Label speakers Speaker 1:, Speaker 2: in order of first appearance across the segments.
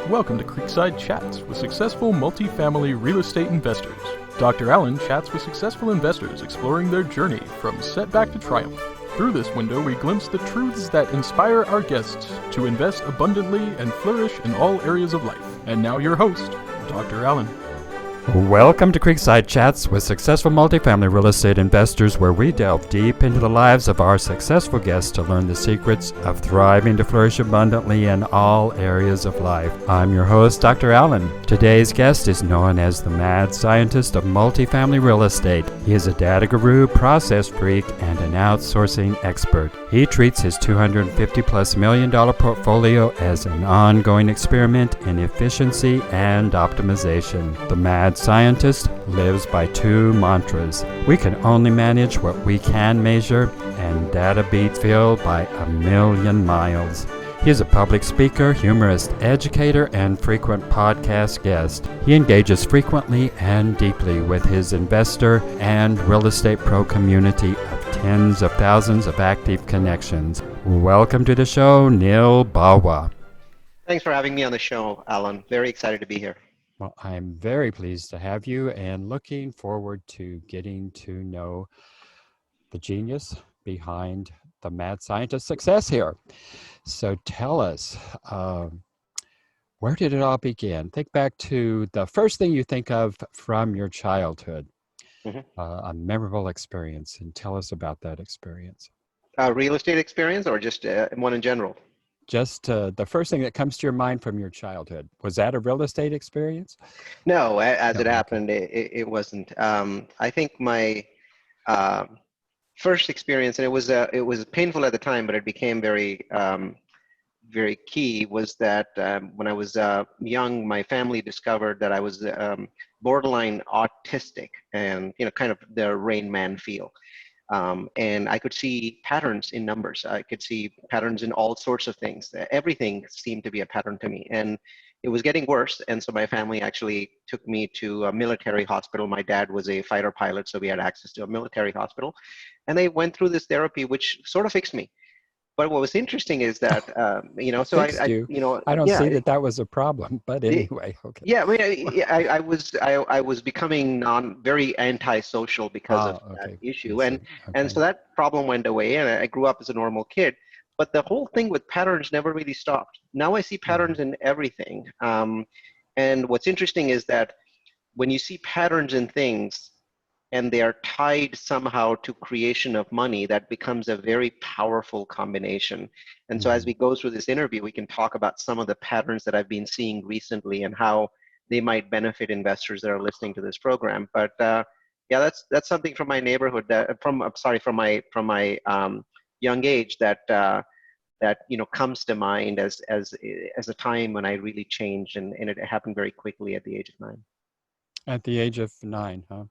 Speaker 1: Welcome to Creekside Chats with successful multifamily real estate investors. Dr. Allen chats with successful investors exploring their journey from setback to triumph. Through this window, we glimpse the truths that inspire our guests to invest abundantly and flourish in all areas of life. And now your host, Dr. Allen.
Speaker 2: Welcome to Creekside Chats with successful multifamily real estate investors, where we delve deep into the lives of our successful guests to learn the secrets of thriving to flourish abundantly in all areas of life. I'm your host, Dr. Allen. Today's guest is known as the Mad Scientist of Multifamily Real Estate. He is a data guru, process freak, and an outsourcing expert. He treats his $250+ million portfolio as an ongoing experiment in efficiency and optimization. The Mad Scientist lives by two mantras. We can only manage what we can measure, and data beats filled by a million miles. He is a public speaker, humorist, educator, and frequent podcast guest. He engages frequently and deeply with his investor and real estate pro community of tens of thousands of active connections. Welcome to the show, Neal Bawa.
Speaker 3: Thanks for having me on the show, Alan. Very excited to be here.
Speaker 2: Well, I'm very pleased to have you and looking forward to getting to know the genius behind the Mad Scientist success here. So tell us, where did it all begin? Think back to the first thing you think of from your childhood, a memorable experience, and tell us about that experience.
Speaker 3: Real estate experience or just one in general?
Speaker 2: Just the first thing that comes to your mind from your childhood. Was that a real estate experience?
Speaker 3: No, as it happened, it wasn't. I think my first experience, and it was painful at the time, but it became very key, was that when I was young, my family discovered that I was borderline autistic, and kind of the Rain Man feel. And I could see patterns in numbers. I could see patterns in all sorts of things. Everything seemed to be a pattern to me. And it was getting worse. And so my family actually took me to a military hospital. My dad was a fighter pilot, so we had access to a military hospital. And they went through this therapy, which sort of fixed me. But what was interesting is that, so
Speaker 2: I don't see that was a problem, but anyway, okay.
Speaker 3: Yeah, I was becoming very antisocial because of that issue, and so that problem went away, and I grew up as a normal kid. But the whole thing with patterns never really stopped. Now I see patterns in everything, and what's interesting is that when you see patterns in things, and they are tied somehow to creation of money, that becomes a very powerful combination. And so as we go through this interview, we can talk about some of the patterns that I've been seeing recently and how they might benefit investors that are listening to this program. But that's something from my neighborhood, from my young age that comes to mind as a time when I really changed, and it happened very quickly at the age of 9.
Speaker 2: At the age of 9, huh?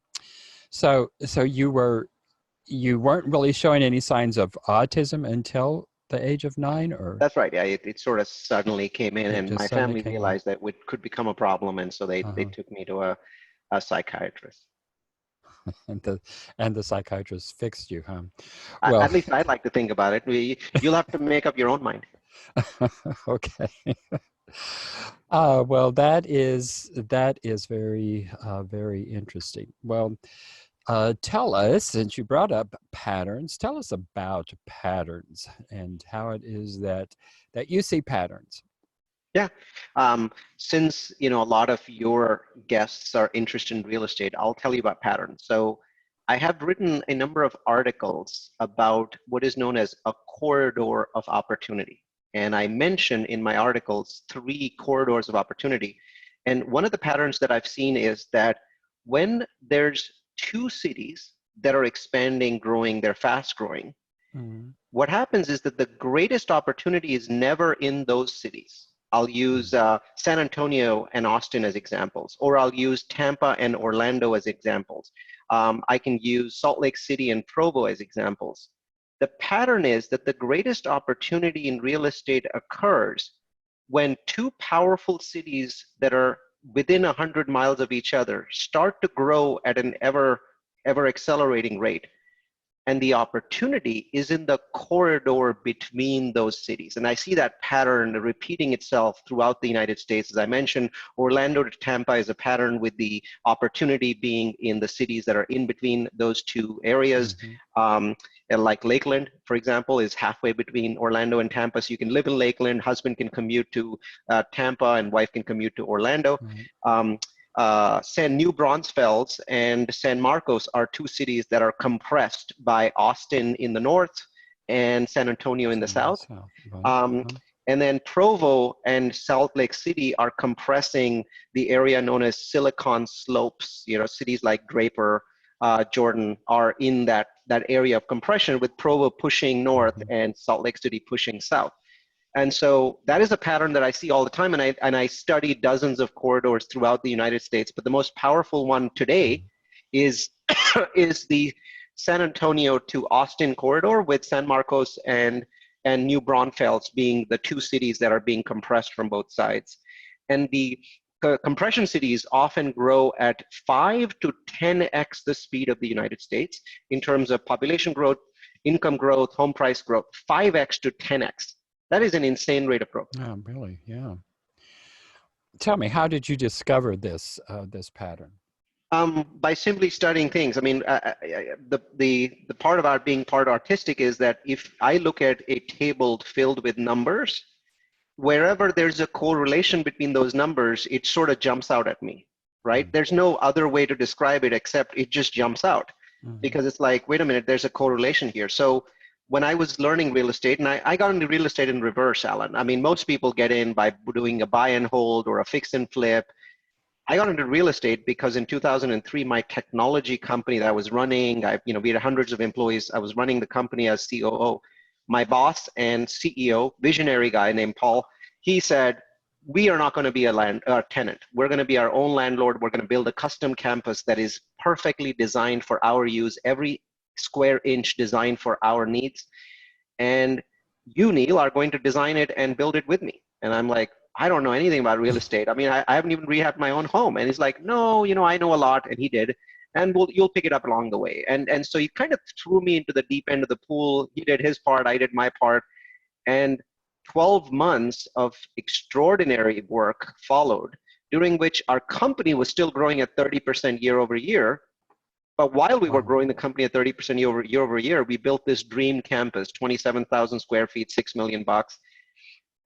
Speaker 2: So you weren't really showing any signs of autism until the age of 9, or?
Speaker 3: That's right. Yeah, it sort of suddenly came in, and my family realized that it could become a problem, and so they took me to a psychiatrist.
Speaker 2: And the psychiatrist fixed you, huh?
Speaker 3: Well, at least I'd like to think about it. You'll have to make up your own mind.
Speaker 2: Okay. Well, that is very, very interesting. Well, tell us, since you brought up patterns, tell us about patterns and how it is that you see patterns.
Speaker 3: Yeah. Since, a lot of your guests are interested in real estate, I'll tell you about patterns. So I have written a number of articles about what is known as a corridor of opportunity. And I mention in my articles 3 corridors of opportunity. And one of the patterns that I've seen is that when there's 2 cities that are expanding, growing, they're fast growing, what happens is that the greatest opportunity is never in those cities. I'll use San Antonio and Austin as examples, or I'll use Tampa and Orlando as examples. I can use Salt Lake City and Provo as examples. The pattern is that the greatest opportunity in real estate occurs when 2 powerful cities that are within 100 miles of each other start to grow at an ever accelerating rate. and the opportunity is in the corridor between those cities. And I see that pattern repeating itself throughout the United States. As I mentioned, Orlando to Tampa is a pattern, with the opportunity being in the cities that are in between those two areas. And like Lakeland, for example, is halfway between Orlando and Tampa. So you can live in Lakeland, husband can commute to Tampa, and wife can commute to Orlando. New Braunfels and San Marcos are two cities that are compressed by Austin in the north and San Antonio in the south. And then Provo and Salt Lake City are compressing the area known as Silicon Slopes. You know, cities like Draper, Jordan are in that area of compression, with Provo pushing north and Salt Lake City pushing south. And so that is a pattern that I see all the time, and I study dozens of corridors throughout the United States. But the most powerful one today is is the San Antonio to Austin corridor, with San Marcos and New Braunfels being the two cities that are being compressed from both sides. And the compression cities often grow at 5 to 10x the speed of the United States in terms of population growth, income growth, home price growth, 5x to 10x. That is an insane rate of growth.
Speaker 2: Oh, really? Yeah. Tell me, how did you discover this this pattern?
Speaker 3: By simply studying things. I mean, the part about being part artistic is that if I look at a table filled with numbers, wherever there's a correlation between those numbers, it sort of jumps out at me, right? There's no other way to describe it except it just jumps out, because it's like, wait a minute, there's a correlation here. So when I was learning real estate, and I got into real estate in reverse, Alan. I mean, most people get in by doing a buy and hold or a fix and flip. I got into real estate because in 2003, my technology company that I was running, we had hundreds of employees. I was running the company as COO. My boss and CEO, visionary guy named Paul, he said, we are not going to be a tenant. We're going to be our own landlord. We're going to build a custom campus that is perfectly designed for our use, every square inch designed for our needs. And you, Neal, are going to design it and build it with me. And I'm like, I don't know anything about real estate. I mean, I haven't even rehabbed my own home. And he's like, no, I know a lot. And he did. And you'll pick it up along the way. And so he kind of threw me into the deep end of the pool. He did his part. I did my part. And 12 months of extraordinary work followed, during which our company was still growing at 30% year over year. But while we were growing the company at 30% year over year, we built this dream campus, 27,000 square feet, $6 million.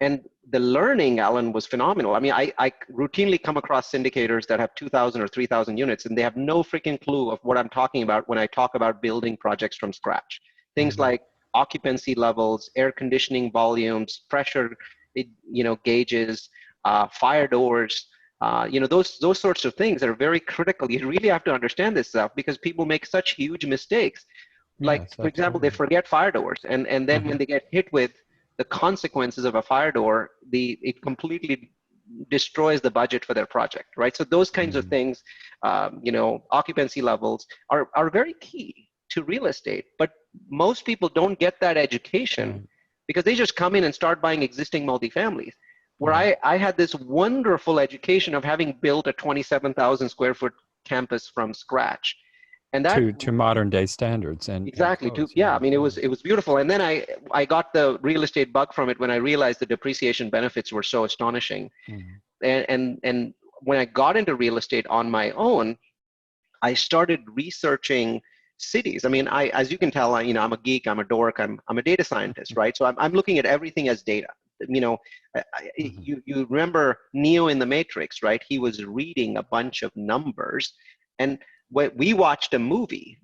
Speaker 3: And the learning, Alan, was phenomenal. I mean, I routinely come across syndicators that have 2,000 or 3,000 units, and they have no freaking clue of what I'm talking about when I talk about building projects from scratch. Things like occupancy levels, air conditioning volumes, pressure, gauges, fire doors, those sorts of things are very critical. You really have to understand this stuff because people make such huge mistakes. Like,
Speaker 2: Yes,
Speaker 3: for example, they forget fire doors, and then when they get hit with the consequences of a fire door, it completely destroys the budget for their project, right? So those kinds of things, occupancy levels are very key to real estate, but most people don't get that education because they just come in and start buying existing multifamilies. Where I had this wonderful education of having built a 27,000 square foot campus from scratch. And that
Speaker 2: to modern day standards and
Speaker 3: exactly I mean, it was beautiful. And then I got the real estate bug from it when I realized the depreciation benefits were so astonishing. And when I got into real estate on my own, I started researching cities. I mean, as you can tell, I'm a geek, I'm a dork, I'm a data scientist, right? So I'm looking at everything as data. You remember Neo in the Matrix, right? He was reading a bunch of numbers, and we watched a movie,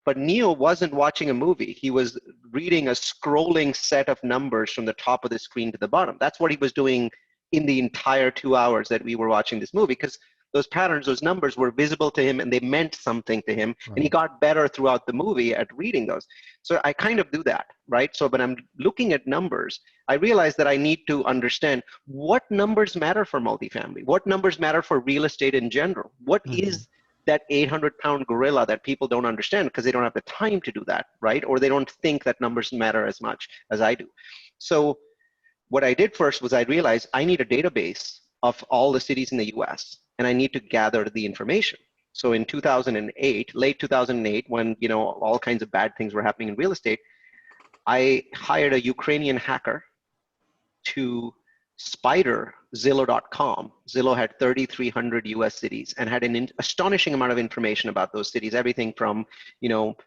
Speaker 3: but Neo wasn't watching a movie. He was reading a scrolling set of numbers from the top of the screen to the bottom. That's what he was doing in the entire 2 hours that we were watching this movie, because those patterns, those numbers were visible to him and they meant something to him. And he got better throughout the movie at reading those. So I kind of do that, right? So when I'm looking at numbers, I realize that I need to understand what numbers matter for multifamily, what numbers matter for real estate in general. What is that 800-pound gorilla that people don't understand because they don't have the time to do that, right? Or they don't think that numbers matter as much as I do. So what I did first was I realized I need a database of all the cities in the US, and I need to gather the information. So in 2008, late 2008, when all kinds of bad things were happening in real estate, I hired a Ukrainian hacker to spider Zillow.com. Zillow had 3,300 US cities and had an astonishing amount of information about those cities, everything from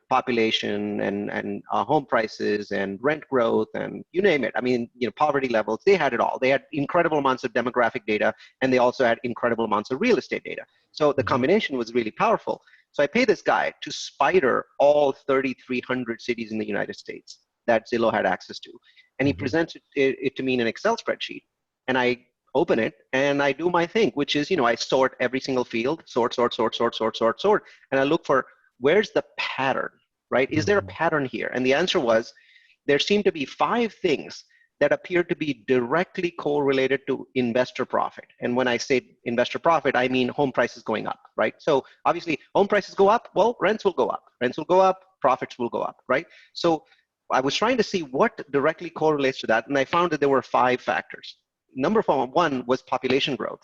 Speaker 3: population and home prices and rent growth and you name it. I mean, poverty levels, they had it all. They had incredible amounts of demographic data, and they also had incredible amounts of real estate data. So the combination was really powerful. So I paid this guy to spider all 3,300 cities in the United States that Zillow had access to. And he presents it to me in an Excel spreadsheet. And I open it and I do my thing, which is, I sort every single field, sort. And I look for where's the pattern, right? Is there a pattern here? And the answer was, there seemed to be 5 things that appeared to be directly correlated to investor profit. And when I say investor profit, I mean home prices going up, right? So obviously home prices go up, well, rents will go up. Rents will go up, profits will go up, right? So I was trying to see what directly correlates to that, and I found that there were 5 factors. Number 1 was population growth.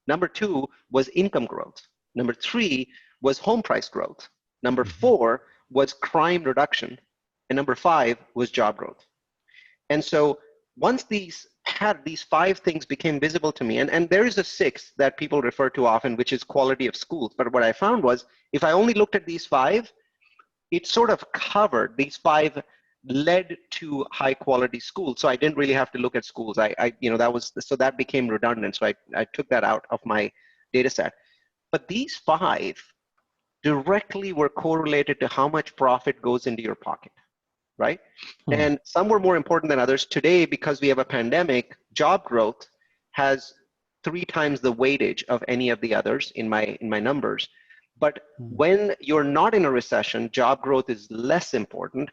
Speaker 3: Number 2 was income growth. Number 3 was home price growth. Number 4 was crime reduction. And number 5 was job growth. And so once these 5 things became visible to me, and there is a 6th that people refer to often, which is quality of schools. But what I found was, if I only looked at these 5, it sort of covered these 5 led to high quality schools. So I didn't really have to look at schools. That became redundant. So I took that out of my data set. But these 5 directly were correlated to how much profit goes into your pocket, right? And some were more important than others. Today, because we have a pandemic, job growth has 3 times the weightage of any of the others in my numbers. But when you're not in a recession, job growth is less important.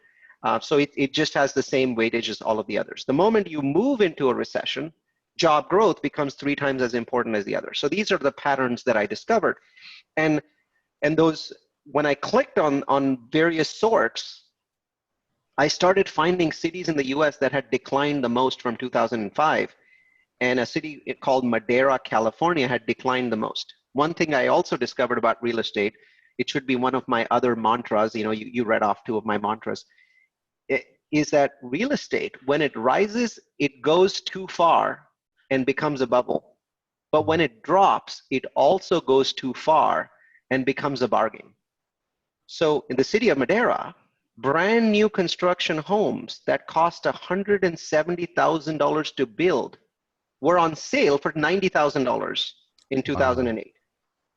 Speaker 3: So it just has the same weightage as all of the others. The moment you move into a recession, job growth becomes 3 times as important as the others. So these are the patterns that I discovered. And those, when I clicked on various sorts, I started finding cities in the US that had declined the most from 2005. And a city called Madera, California had declined the most. One thing I also discovered about real estate, it should be one of my other mantras, you read off 2 of my mantras, is that real estate, when it rises, it goes too far and becomes a bubble. But when it drops, it also goes too far and becomes a bargain. So in the city of Madera, brand new construction homes that cost $170,000 to build were on sale for $90,000 in 2008.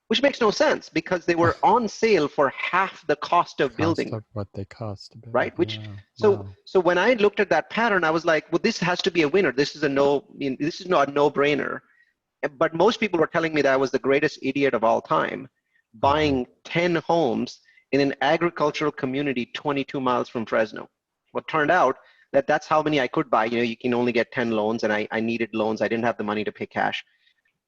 Speaker 3: Which makes no sense because they were on sale for half the cost of building.
Speaker 2: Of what they cost to build.
Speaker 3: Right? So when I looked at that pattern, I was like, well, this has to be a winner. This is not a no-brainer. But most people were telling me that I was the greatest idiot of all time, buying 10 homes in an agricultural community 22 miles from Fresno. Well, it turned out that that's how many I could buy. You can only get 10 loans, and I needed loans. I didn't have the money to pay cash.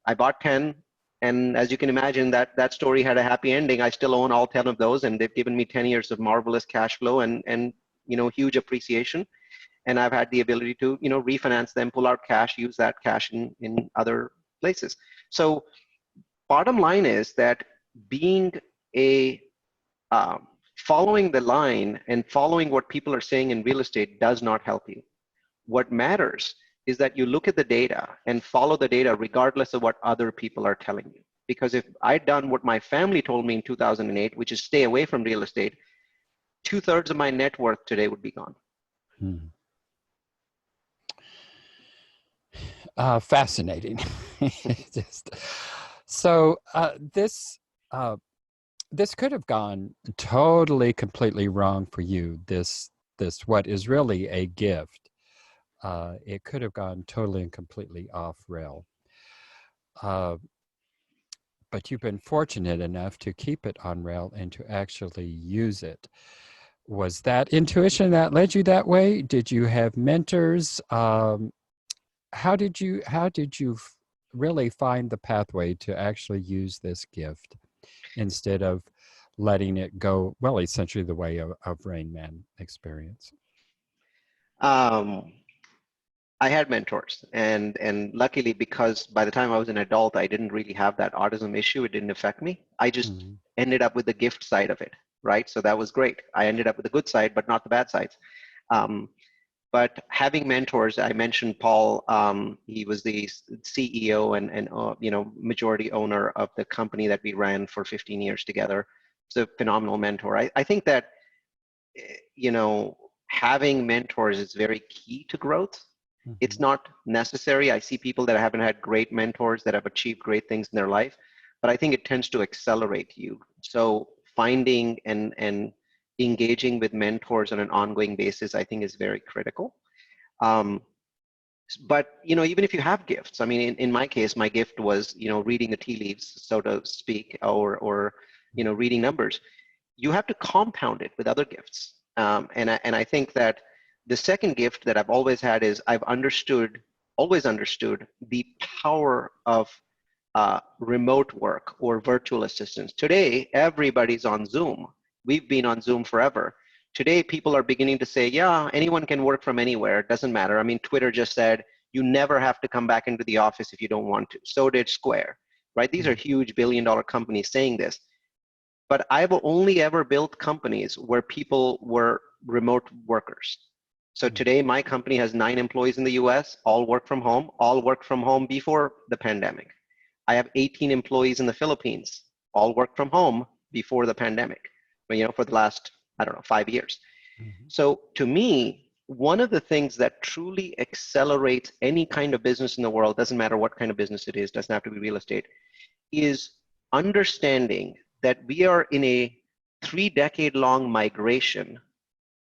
Speaker 3: I bought 10. And as you can imagine, that story had a happy ending. I still own all 10 of those, and they've given me 10 years of marvelous cash flow and huge appreciation. And I've had the ability to refinance them, pull out cash, use that cash in other places. So bottom line is that being following the line and following what people are saying in real estate does not help you. What matters is that you look at the data and follow the data regardless of what other people are telling you. Because if I'd done what my family told me in 2008, which is stay away from real estate, 2/3 of my net worth today would be gone.
Speaker 2: Fascinating. This could have gone totally, completely wrong for you. This what is really a gift. It could have gone totally and completely off rail. But you've been fortunate enough to keep it on rail and to actually use it. Was that intuition that led you that way? Did you have mentors? How did you really find the pathway to actually use this gift instead of letting it go, well, essentially the way of Rain Man experience?
Speaker 3: I had mentors, and luckily, because by the time I was an adult, I didn't really have that autism issue. It didn't affect me. I just ended up with the gift side of it, right? So that was great. I ended up with the good side, but not the bad sides. But having mentors, I mentioned Paul. He was the CEO and majority owner of the company that we ran for 15 years together. He's a phenomenal mentor. I think that having mentors is very key to growth. It's not necessary. I see people that haven't had great mentors that have achieved great things in their life, but I think it tends to accelerate you. So finding and engaging with mentors on an ongoing basis, I think, is very critical. But even if you have gifts, I mean, in my case, my gift was reading the tea leaves, so to speak, or reading numbers. You have to compound it with other gifts, and I think that the second gift that I've always had is I've always understood the power of remote work or virtual assistants. Today, everybody's on Zoom. We've been on Zoom forever. Today, people are beginning to say, yeah, anyone can work from anywhere. It doesn't matter. I mean, Twitter just said, you never have to come back into the office if you don't want to. So did Square, right? These are huge billion-dollar companies saying this. But I've only ever built companies where people were remote workers. So today, my company has 9 employees in the US, all work from home before the pandemic. I have 18 employees in the Philippines, all work from home before the pandemic, for the last, 5 years. So to me, one of the things that truly accelerates any kind of business in the world, doesn't matter what kind of business it is, doesn't have to be real estate, is understanding that we are in a 3-decade-long migration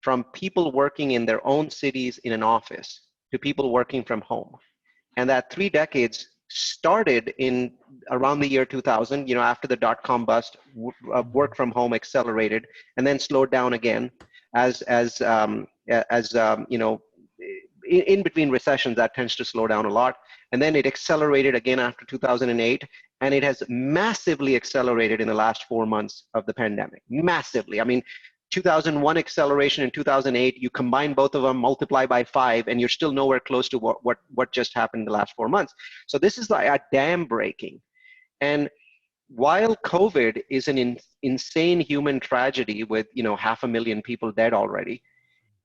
Speaker 3: from people working in their own cities in an office to people working from home. And that 3 decades started in around the year 2000, after the dot-com bust, work from home accelerated and then slowed down again in between recessions, that tends to slow down a lot. And then it accelerated again after 2008. And it has massively accelerated in the last 4 months of the pandemic, massively. I mean, 2001 acceleration and 2008, you combine both of them, multiply by 5, and you're still nowhere close to what just happened in the last 4 months. So this is like a dam breaking. And while COVID is an insane human tragedy with 500,000 people dead already,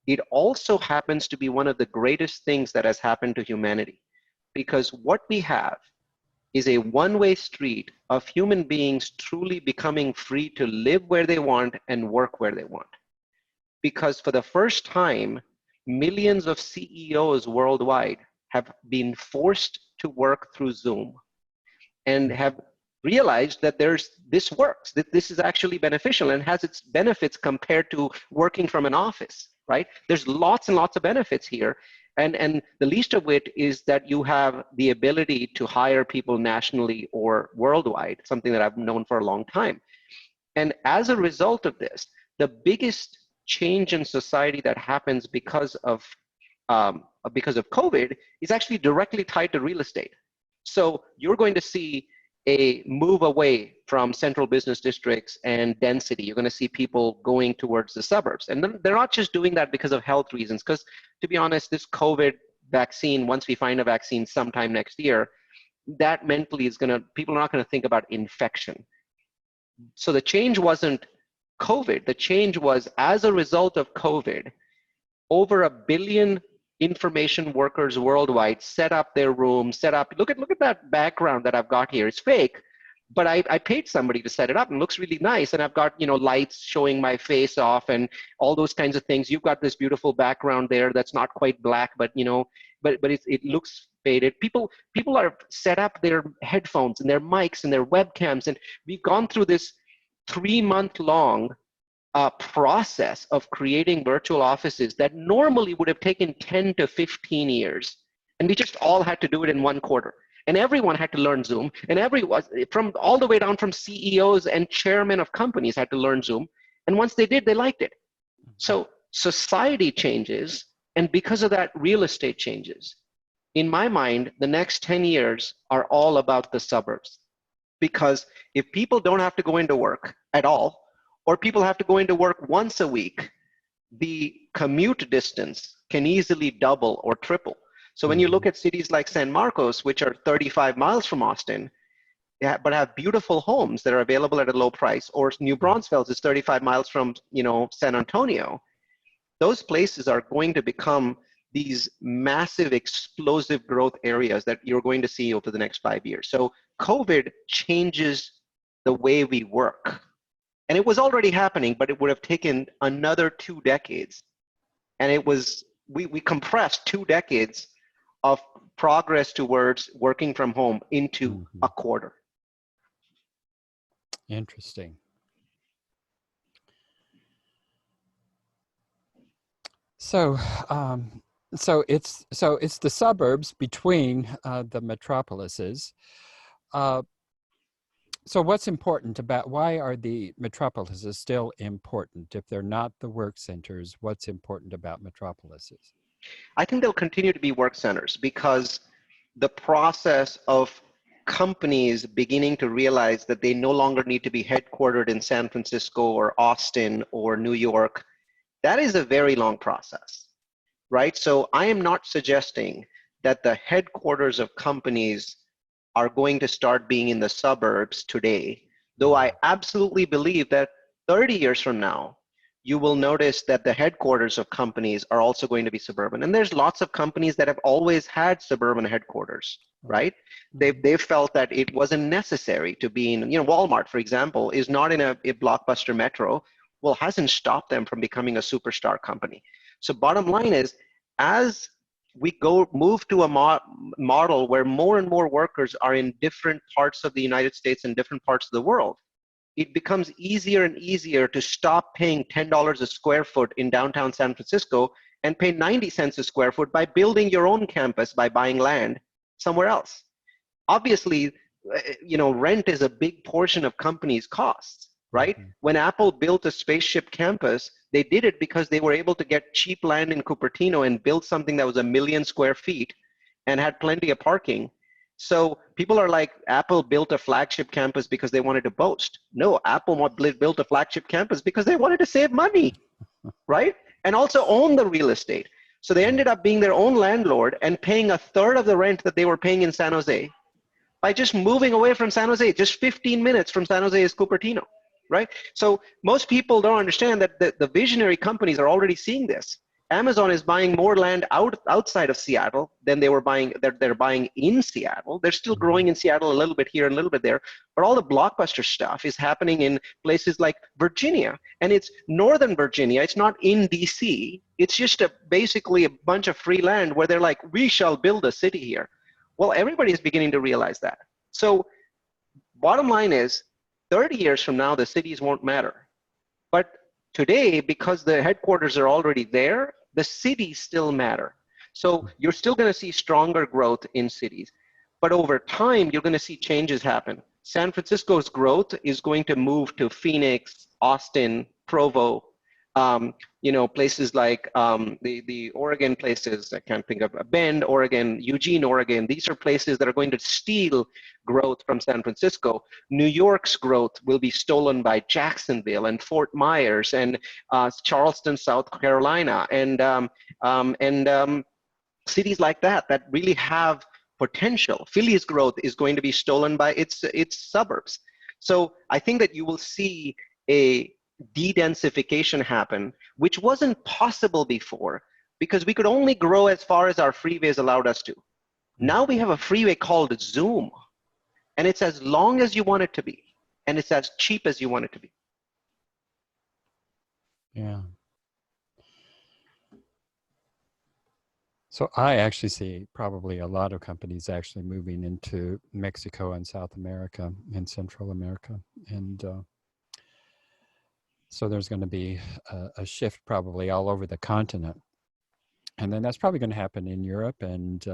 Speaker 3: it also happens to be one of the greatest things that has happened to humanity. Because what we have is a one-way street of human beings truly becoming free to live where they want and work where they want. Because for the first time, millions of CEOs worldwide have been forced to work through Zoom and have realized that this works, that this is actually beneficial and has its benefits compared to working from an office, right? There's lots and lots of benefits here. And the least of it is that you have the ability to hire people nationally or worldwide, something that I've known for a long time. And as a result of this, the biggest change in society that happens because of COVID is actually directly tied to real estate. So you're going to see a move away from central business districts and density. You're going to see people going towards the suburbs. And then they're not just doing that because of health reasons, because to be honest, this COVID vaccine, once we find a vaccine sometime next year, that mentally is people are not going to think about infection. So the change wasn't COVID. The change was as a result of COVID, over 1 billion information workers worldwide set up their rooms, look at that background that I've got here. It's fake, but I paid somebody to set it up and it looks really nice. And I've got, lights showing my face off and all those kinds of things. You've got this beautiful background there that's not quite black, but it looks faded. People are set up their headphones and their mics and their webcams. And we've gone through this 3-month-long process of creating virtual offices that normally would have taken 10 to 15 years. And we just all had to do it in 1 quarter. And everyone had to learn Zoom. And everyone, from all the way down from CEOs and chairmen of companies had to learn Zoom. And once they did, they liked it. So society changes. And because of that, real estate changes. In my mind, the next 10 years are all about the suburbs. Because if people don't have to go into work at all, or people have to go into work once a week, the commute distance can easily double or triple. So when you look at cities like San Marcos, which are 35 miles from Austin, yeah, but have beautiful homes that are available at a low price, or New Braunfels is 35 miles from, San Antonio. Those places are going to become these massive explosive growth areas that you're going to see over the next 5 years. So COVID changes the way we work. And it was already happening, but it would have taken another 2 decades. And we compressed 2 decades of progress towards working from home into a quarter.
Speaker 2: Interesting. So, it's the suburbs between the metropolises. So what's important about, why are the metropolises still important? If they're not the work centers, what's important about metropolises?
Speaker 3: I think they'll continue to be work centers because the process of companies beginning to realize that they no longer need to be headquartered in San Francisco or Austin or New York, that is a very long process, right? So I am not suggesting that the headquarters of companies are going to start being in the suburbs today, though I absolutely believe that 30 years from now, you will notice that the headquarters of companies are also going to be suburban. And there's lots of companies that have always had suburban headquarters, right? They've felt that it wasn't necessary to be in, Walmart, for example, is not in a blockbuster metro. Well, hasn't stopped them from becoming a superstar company. So bottom line is, as we move to a model where more and more workers are in different parts of the United States and different parts of the world, it becomes easier and easier to stop paying $10 a square foot in downtown San Francisco and pay 90 cents a square foot by building your own campus by buying land somewhere else. Obviously, rent is a big portion of companies' costs, right? When Apple built a spaceship campus, they did it because they were able to get cheap land in Cupertino and build something that was 1 million square feet and had plenty of parking. So people are like, Apple built a flagship campus because they wanted to boast. No, Apple built a flagship campus because they wanted to save money, right? And also own the real estate. So they ended up being their own landlord and paying a third of the rent that they were paying in San Jose by just moving away from San Jose. Just 15 minutes from San Jose is Cupertino, right? So most people don't understand that the visionary companies are already seeing this. Amazon is buying more land outside of Seattle than they're buying in Seattle. They're still growing in Seattle a little bit here and a little bit there, but all the blockbuster stuff is happening in places like Virginia, and it's Northern Virginia. It's not in DC. It's just basically a bunch of free land where they're like, we shall build a city here. Well, everybody is beginning to realize that. So bottom line is, 30 years from now, the cities won't matter. But today, because the headquarters are already there, the cities still matter. So you're still going to see stronger growth in cities. But over time, you're going to see changes happen. San Francisco's growth is going to move to Phoenix, Austin, Provo, places like the Oregon places. I can't think of Bend, Oregon, Eugene, Oregon. These are places that are going to steal growth from San Francisco. New York's growth will be stolen by Jacksonville and Fort Myers and Charleston, South Carolina, and cities like that really have potential. Philly's growth is going to be stolen by its suburbs. So I think that you will see a de-densification happen, which wasn't possible before because we could only grow as far as our freeways allowed us to. Now we have a freeway called Zoom, and it's as long as you want it to be, and it's as cheap as you want it to be.
Speaker 2: Yeah. So I actually see probably a lot of companies actually moving into Mexico and South America and Central America. And so there's going to be a shift probably all over the continent. And then that's probably going to happen in Europe and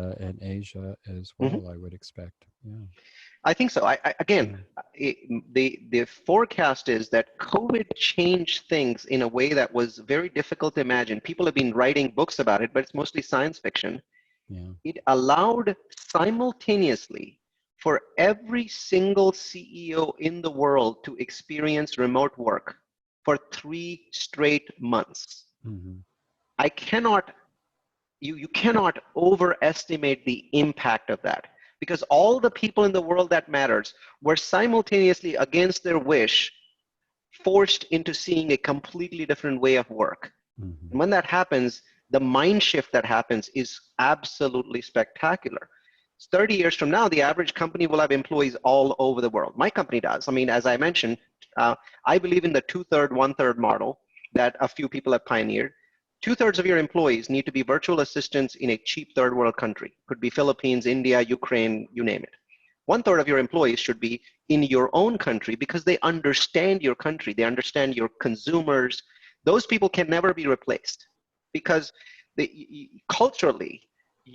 Speaker 2: Asia as well, I would expect. Yeah.
Speaker 3: I think so. The forecast is that COVID changed things in a way that was very difficult to imagine. People have been writing books about it, but it's mostly science fiction. Yeah. It allowed simultaneously for every single CEO in the world to experience remote work for 3 straight months. You cannot overestimate the impact of that. because all the people in the world that matters were simultaneously, against their wish, forced into seeing a completely different way of work.
Speaker 2: Mm-hmm.
Speaker 3: And when that happens, the mind shift that happens is absolutely spectacular. 30 years from now, the average company will have employees all over the world. My company does. I mean, as I mentioned, I believe in the 2/3, 1/3 model that a few people have pioneered. 2/3 of your employees need to be virtual assistants in a cheap third world country. Could be Philippines, India, Ukraine, you name it. 1/3 of your employees should be in your own country because they understand your country. They understand your consumers. Those people can never be replaced because culturally,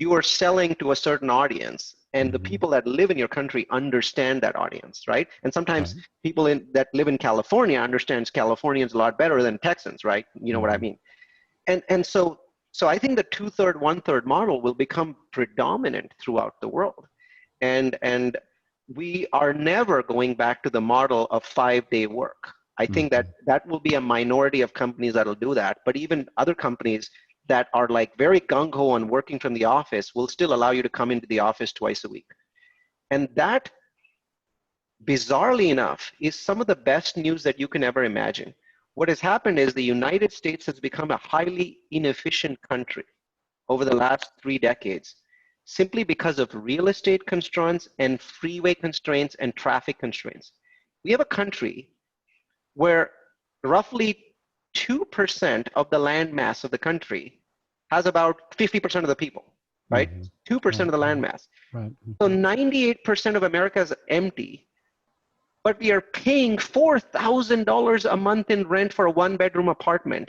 Speaker 3: you are selling to a certain audience, and the
Speaker 2: Mm-hmm.
Speaker 3: people that live in your country understand that audience, right? And sometimes
Speaker 2: Right.
Speaker 3: people that live in California understands Californians a lot better than Texans, right? You know what I
Speaker 2: Mm-hmm.
Speaker 3: mean? And so I think the 2/3, 1/3 model will become predominant throughout the world. And we are never going back to the model of 5-day work. I think
Speaker 2: Mm-hmm.
Speaker 3: that will be a minority of companies that'll do that, but even other companies that are like very gung-ho on working from the office will still allow you to come into the office twice a week. And that, bizarrely enough, is some of the best news that you can ever imagine. What has happened is the United States has become a highly inefficient country over the last 3 decades, simply because of real estate constraints and freeway constraints and traffic constraints. We have a country where roughly 2% of the land mass of the country has about 50% of the people, right?
Speaker 2: Mm-hmm.
Speaker 3: 2%
Speaker 2: Right.
Speaker 3: of the land mass.
Speaker 2: Right.
Speaker 3: So
Speaker 2: Mm-hmm.
Speaker 3: 98% of America is empty, but we are paying $4,000 a month in rent for a 1-bedroom apartment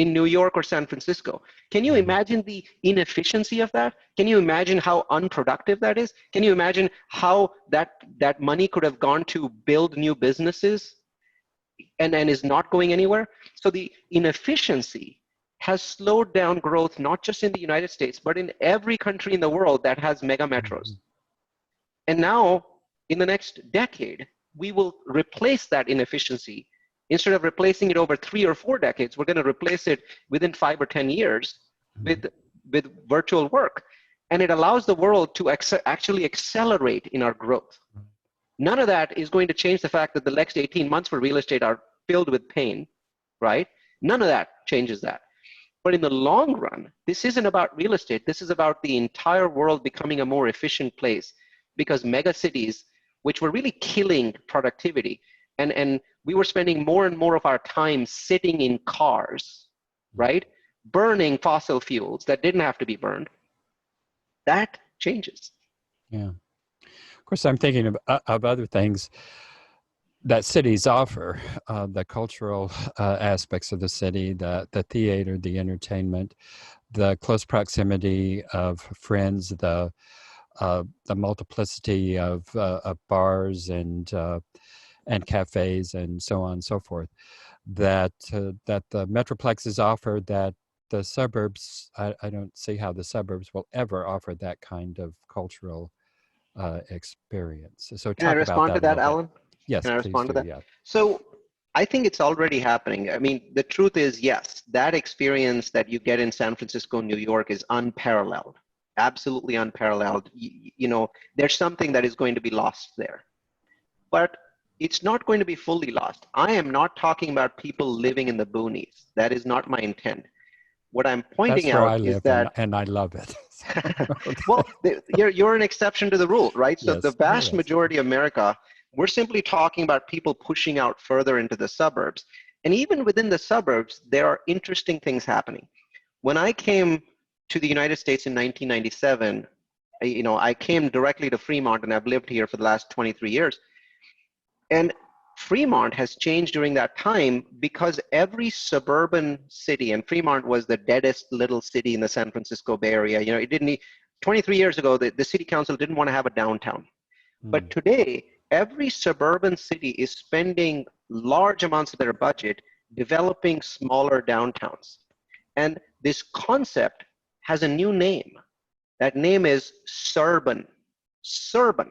Speaker 3: in New York or San Francisco. Can you
Speaker 2: Mm-hmm.
Speaker 3: imagine the inefficiency of that? Can you imagine how unproductive that is? Can you imagine how that money could have gone to build new businesses and is not going anywhere? So the inefficiency has slowed down growth, not just in the United States, but in every country in the world that has mega metros. And now, in the next decade, we will replace that inefficiency. Instead of replacing it over 3 or 4 decades, we're going to replace it within 5 or 10 years
Speaker 2: Mm-hmm.
Speaker 3: with virtual work. And it allows the world to actually accelerate in our growth. None of that is going to change the fact that the next 18 months for real estate are filled with pain, right? None of that changes that. But in the long run, this isn't about real estate. This is about the entire world becoming a more efficient place, because mega cities, which were really killing productivity, and we were spending more and more of our time sitting in cars, right? Burning fossil fuels that didn't have to be burned. That changes.
Speaker 2: Yeah. Of course, I'm thinking of other things that cities offer, the cultural aspects of the city, the theater, the entertainment, the close proximity of friends, the multiplicity of bars and cafes and so on and so forth, that the metroplexes offer that the suburbs, I don't see how the suburbs will ever offer that kind of cultural experience. So
Speaker 3: Can I
Speaker 2: talk about
Speaker 3: respond to
Speaker 2: that a
Speaker 3: that,
Speaker 2: little bit.
Speaker 3: Alan?
Speaker 2: Yes,
Speaker 3: Can I
Speaker 2: please
Speaker 3: respond to
Speaker 2: do.
Speaker 3: that?
Speaker 2: Yeah.
Speaker 3: So I think it's already happening. I mean, the truth is, yes, that experience that you get in San Francisco, New York is unparalleled, absolutely unparalleled. You know, there's something that is going to be lost there, but it's not going to be fully lost. I am not talking about people living in the boonies. That is not my intent. What I'm pointing
Speaker 2: That's where
Speaker 3: out
Speaker 2: I
Speaker 3: is
Speaker 2: live,
Speaker 3: that,
Speaker 2: and I love it.
Speaker 3: well, you're an exception to the rule, right? So the
Speaker 2: Yes,
Speaker 3: vast
Speaker 2: yes.
Speaker 3: majority of America, we're simply talking about people pushing out further into the suburbs. And even within the suburbs, there are interesting things happening. When I came to the United States in 1997, I came directly to Fremont, and I've lived here for the last 23 years. And Fremont has changed during that time because every suburban city, and Fremont was the deadest little city in the San Francisco Bay Area. You know, it didn't need, 23 years ago, the city council didn't want to have a downtown. But today, every suburban city is spending large amounts of their budget developing smaller downtowns. And this concept has a new name. That name is Surban. Surban.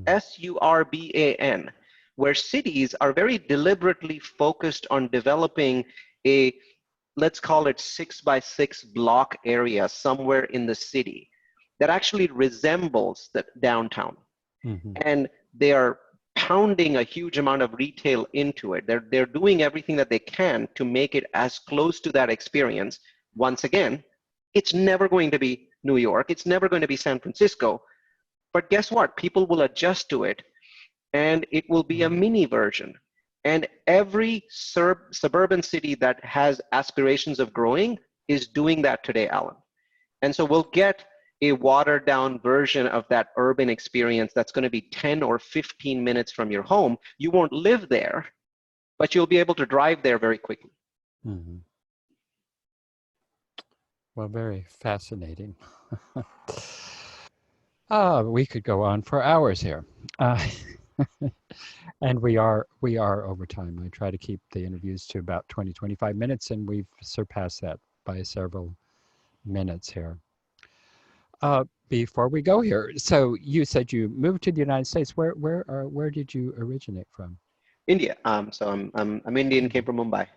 Speaker 3: Surban, where cities are very deliberately focused on developing a, let's call it 6x6 block area somewhere in the city, that actually resembles the downtown.
Speaker 2: Mm-hmm.
Speaker 3: And they are pounding a huge amount of retail into it. They're doing everything that they can to make it as close to that experience. Once again, it's never going to be New York. It's never going to be San Francisco. But guess what? People will adjust to it, and it will be a mini version. And every suburban city that has aspirations of growing is doing that today, Alan. And so we'll get a watered down version of that urban experience that's going to be 10 or 15 minutes from your home. You won't live there, but you'll be able to drive there very quickly.
Speaker 2: Mm-hmm. Well, very fascinating. We could go on for hours here. And we are over time. I try to keep the interviews to about 20, 25 minutes, and we've surpassed that by several minutes here. Before we go here, so you said you moved to the United States. Where did you originate from?
Speaker 3: India. So I'm Indian, came from Mumbai.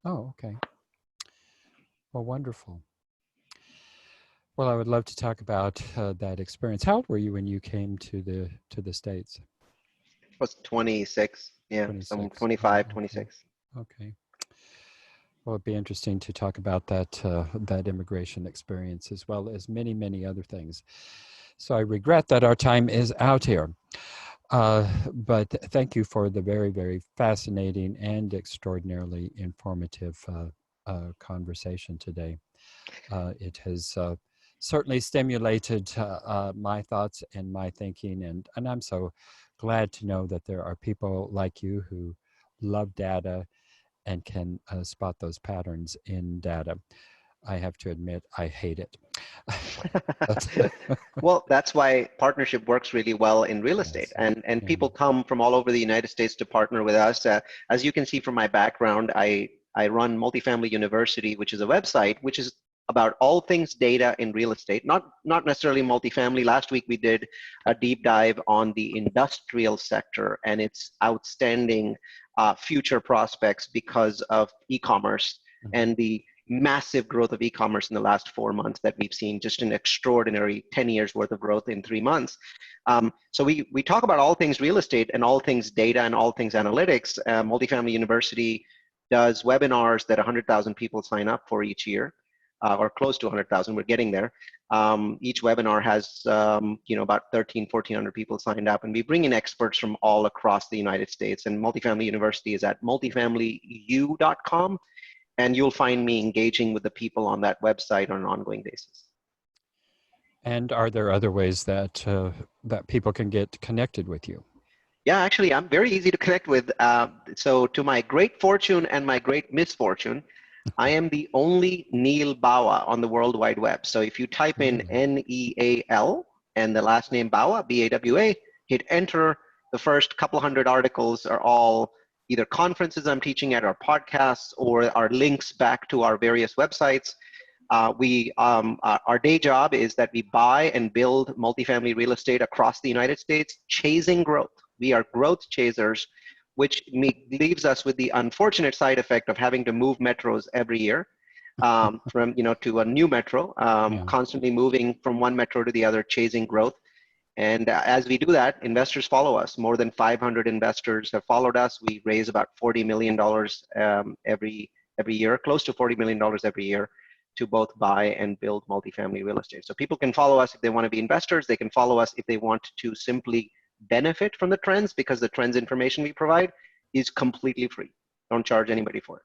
Speaker 2: Oh, okay. Well, wonderful. Well, I would love to talk about that experience. How old were you when you came to the States?
Speaker 3: I was 26. Yeah, 26. So I'm 25, 26.
Speaker 2: Okay. Well, it'd be interesting to talk about that immigration experience as well as many, many other things. So I regret that our time is out here. But thank you for the very, very fascinating and extraordinarily informative conversation today. It has certainly stimulated my thoughts and my thinking, and I'm so glad to know that there are people like you who love data and can spot those patterns in data. I have to admit, I hate it.
Speaker 3: Well, that's why partnership works really well in real estate.
Speaker 2: Yes.
Speaker 3: And people come from all over the United States to partner with us. As you can see from my background, I run Multifamily University, which is a website which is about all things data in real estate, not necessarily multifamily. Last week we did a deep dive on the industrial sector and its outstanding future prospects because of e-commerce and the massive growth of e-commerce in the last 4 months that we've seen, just an extraordinary 10 years worth of growth in 3 months. So we talk about all things real estate and all things data and all things analytics. Multifamily University does webinars that 100,000 people sign up for each year. Or close to 100,000, we're getting there. Each webinar has about 1,400 people signed up, and we bring in experts from all across the United States. And Multifamily University is at multifamilyu.com, and you'll find me engaging with the people on that website on an ongoing basis.
Speaker 2: And are there other ways that that people can get connected with you?
Speaker 3: Yeah, actually, I'm very easy to connect with. So to my great fortune and my great misfortune, I am the only Neal Bawa on the World Wide Web. So if you type in Neal and the last name Bawa, B-A-W-A, hit enter, the first couple hundred articles are all either conferences I'm teaching at, or podcasts, or are links back to our various websites. Our day job is that we buy and build multifamily real estate across the United States, chasing growth. We are growth chasers, which leaves us with the unfortunate side effect of having to move metros every year from to a new metro, constantly moving from one metro to the other, chasing growth. And as we do that, investors follow us. More than 500 investors have followed us. We raise about $40 million every year, close to $40 million every year, to both buy and build multifamily real estate. So people can follow us if they want to be investors. They can follow us if they want to simply benefit from the trends, because the trends information we provide is completely free. Don't charge anybody for it.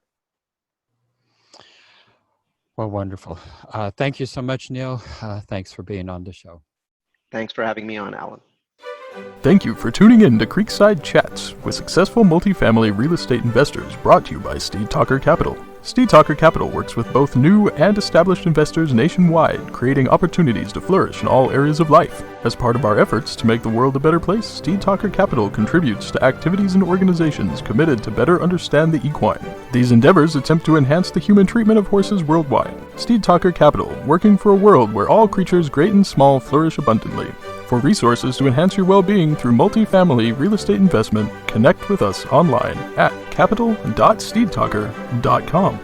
Speaker 2: Well, wonderful. Thank you so much, Neal. Thanks for being on the show.
Speaker 3: Thanks for having me on, Alan.
Speaker 1: Thank you for tuning in to Creekside Chats with successful multifamily real estate investors, brought to you by Steed Talker Capital. Steed Talker Capital works with both new and established investors nationwide, creating opportunities to flourish in all areas of life. As part of our efforts to make the world a better place, Steed Talker Capital contributes to activities and organizations committed to better understand the equine. These endeavors attempt to enhance the human treatment of horses worldwide. Steed Talker Capital, working for a world where all creatures great and small flourish abundantly. For resources to enhance your well-being through multifamily real estate investment, connect with us online at capital.steedtalker.com.